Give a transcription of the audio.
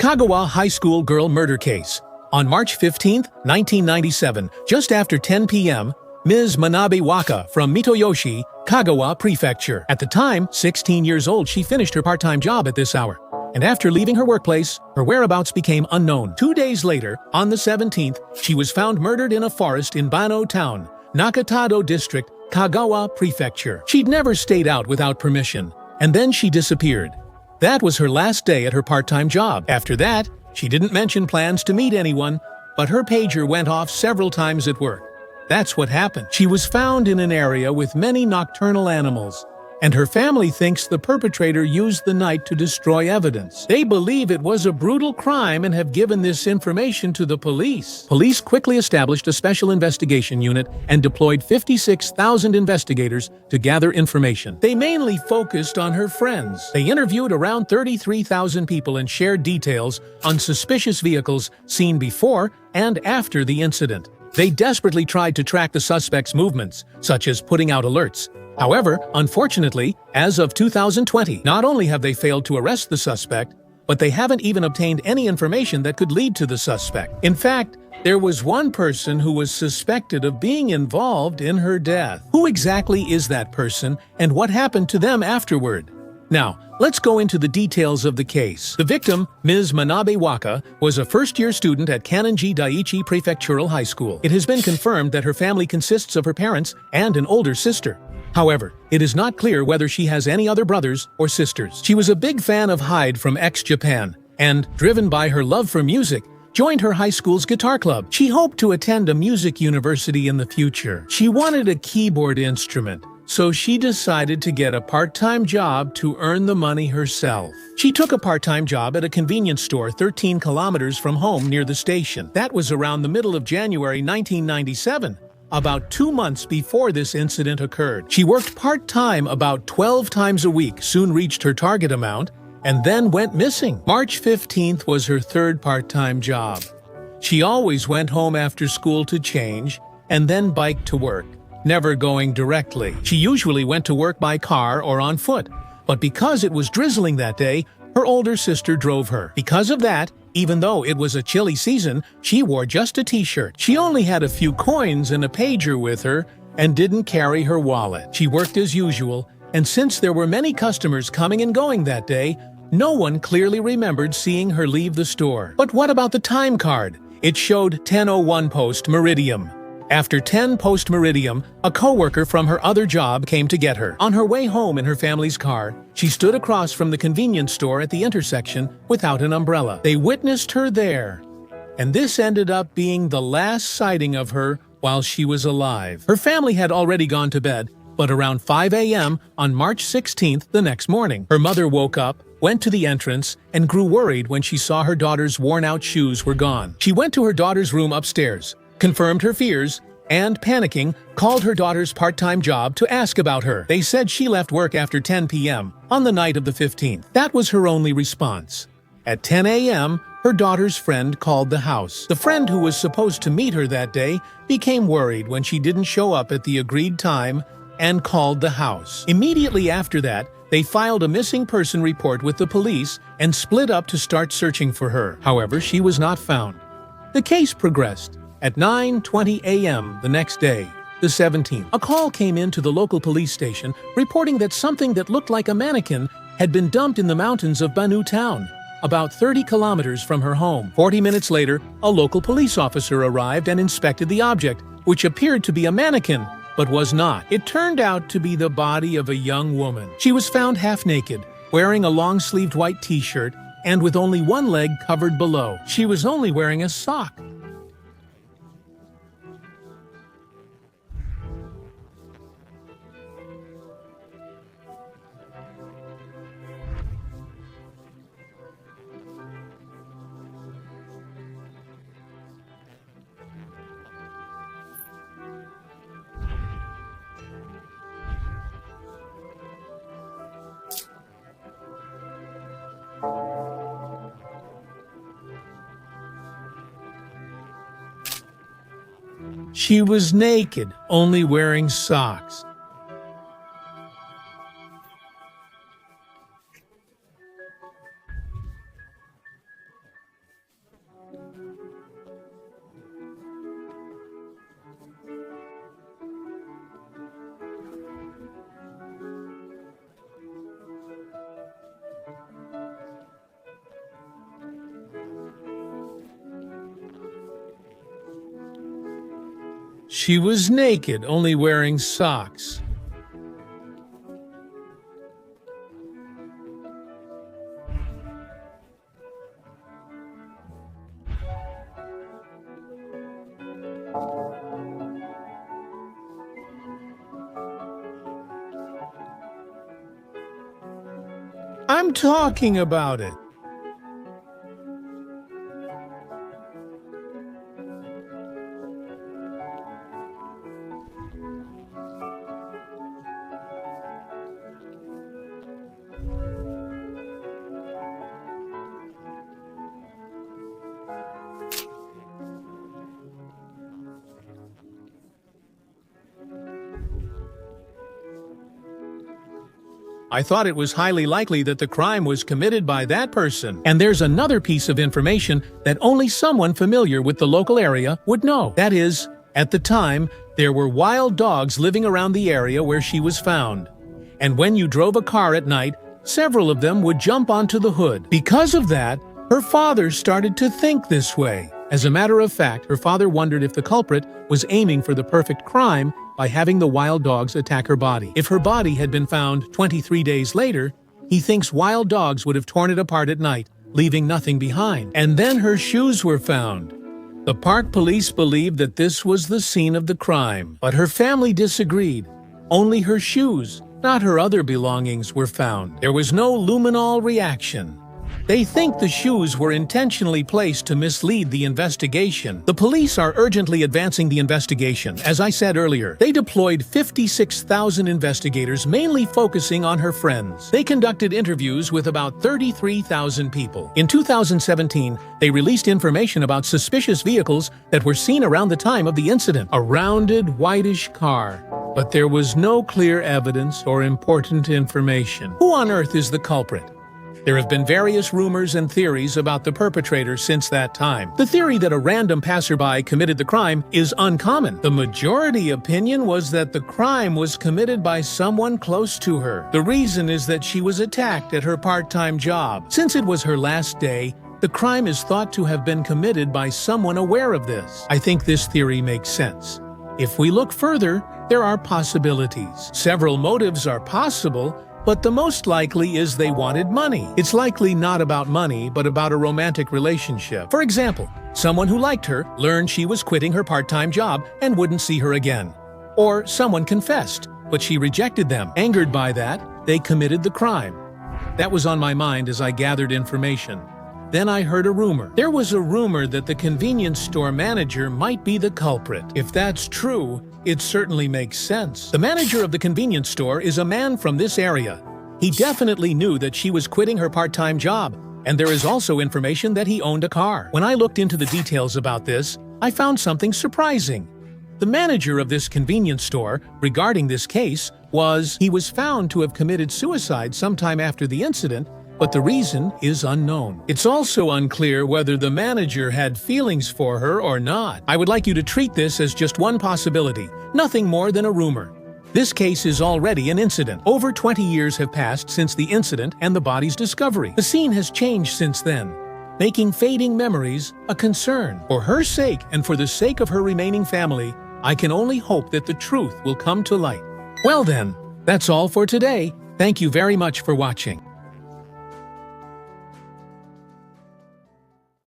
Kagawa High School girl murder case. On March 15, 1997, just after 10 p.m., Ms. Manabe Waka from Mitoyoshi, Kagawa Prefecture. At the time, 16 years old, she finished her part-time job at this hour. And after leaving her workplace, her whereabouts became unknown. 2 days later, on the 17th, she was found murdered in a forest in Bano Town, Nakatado District, Kagawa Prefecture. She'd never stayed out without permission, and then she disappeared. That was her last day at her part-time job. After that, she didn't mention plans to meet anyone, but her pager went off several times at work. That's what happened. She was found in an area with many nocturnal animals, and her family thinks the perpetrator used the night to destroy evidence. They believe it was a brutal crime and have given this information to the police. Police quickly established a special investigation unit and deployed 56,000 investigators to gather information. They mainly focused on her friends. They interviewed around 33,000 people and shared details on suspicious vehicles seen before and after the incident. They desperately tried to track the suspect's movements, such as putting out alerts. However, unfortunately, as of 2020, not only have they failed to arrest the suspect, but they haven't even obtained any information that could lead to the suspect. In fact, there was one person who was suspected of being involved in her death. Who exactly is that person, and what happened to them afterward? Now, let's go into the details of the case. The victim, Ms. Manabe Waka, was a first-year student at Kannonji Daiichi Prefectural High School. It has been confirmed that her family consists of her parents and an older sister. However, it is not clear whether she has any other brothers or sisters. She was a big fan of Hyde from X-Japan, and, driven by her love for music, joined her high school's guitar club. She hoped to attend a music university in the future. She wanted a keyboard instrument, so she decided to get a part-time job to earn the money herself. She took a part-time job at a convenience store 13 kilometers from home near the station. That was around the middle of January 1997. About 2 months before this incident occurred. She worked part-time about 12 times a week, soon reached her target amount, and then went missing. March 15th was her third part-time job. She always went home after school to change, and then biked to work, never going directly. She usually went to work by car or on foot, but because it was drizzling that day, her older sister drove her. Because of that, even though it was a chilly season, she wore just a t-shirt. She only had a few coins and a pager with her and didn't carry her wallet. She worked as usual, and since there were many customers coming and going that day, no one clearly remembered seeing her leave the store. But what about the time card? It showed 10:01 post-meridium. After 10 post-meridium, a co-worker from her other job came to get her. On her way home in her family's car, she stood across from the convenience store at the intersection without an umbrella. They witnessed her there, and this ended up being the last sighting of her while she was alive. Her family had already gone to bed, but around 5 a.m. on March 16th, the next morning, her mother woke up, went to the entrance, and grew worried when she saw her daughter's worn-out shoes were gone. She went to her daughter's room upstairs, confirmed her fears, and, panicking, called her daughter's part-time job to ask about her. They said she left work after 10 p.m. on the night of the 15th. That was her only response. At 10 a.m., her daughter's friend called the house. The friend who was supposed to meet her that day became worried when she didn't show up at the agreed time and called the house. Immediately after that, they filed a missing person report with the police and split up to start searching for her. However, she was not found. The case progressed. At 9:20 a.m. the next day, the 17th, a call came in to the local police station reporting that something that looked like a mannequin had been dumped in the mountains of Banu Town, about 30 kilometers from her home. 40 minutes later, a local police officer arrived and inspected the object, which appeared to be a mannequin, but was not. It turned out to be the body of a young woman. She was found half-naked, wearing a long-sleeved white t-shirt, and with only one leg covered below. She was only wearing a sock. She was naked, only wearing socks. She was naked, only wearing socks. I'm talking about it. I thought it was highly likely that the crime was committed by that person. And there's another piece of information that only someone familiar with the local area would know. That is, at the time, there were wild dogs living around the area where she was found. And when you drove a car at night, several of them would jump onto the hood. Because of that, her father started to think this way. As a matter of fact, her father wondered if the culprit was aiming for the perfect crime by having the wild dogs attack her body. If her body had been found 23 days later, he thinks wild dogs would have torn it apart at night, leaving nothing behind. And then her shoes were found. The park police believed that this was the scene of the crime, but her family disagreed. Only her shoes, not her other belongings, were found. There was no luminol reaction. They think the shoes were intentionally placed to mislead the investigation. The police are urgently advancing the investigation. As I said earlier, they deployed 56,000 investigators, mainly focusing on her friends. They conducted interviews with about 33,000 people. In 2017, they released information about suspicious vehicles that were seen around the time of the incident. A rounded, whitish car. But there was no clear evidence or important information. Who on earth is the culprit? There have been various rumors and theories about the perpetrator since that time. The theory that a random passerby committed the crime is uncommon. The majority opinion was that the crime was committed by someone close to her. The reason is that she was attacked at her part-time job. Since it was her last day, the crime is thought to have been committed by someone aware of this. I think this theory makes sense. If we look further, there are possibilities. Several motives are possible, but the most likely is they wanted money. It's likely not about money, but about a romantic relationship. For example, someone who liked her learned she was quitting her part-time job and wouldn't see her again. Or someone confessed, but she rejected them. Angered by that, they committed the crime. That was on my mind as I gathered information. Then I heard a rumor. There was a rumor that the convenience store manager might be the culprit. If that's true, it certainly makes sense. The manager of the convenience store is a man from this area. He definitely knew that she was quitting her part-time job, and there is also information that he owned a car. When I looked into the details about this, I found something surprising. The manager of this convenience store, regarding this case, he was found to have committed suicide sometime after the incident, but the reason is unknown. It's also unclear whether the manager had feelings for her or not. I would like you to treat this as just one possibility, nothing more than a rumor. This case is already an incident. Over 20 years have passed since the incident and the body's discovery. The scene has changed since then, making fading memories a concern. For her sake and for the sake of her remaining family, I can only hope that the truth will come to light. Well then, that's all for today. Thank you very much for watching.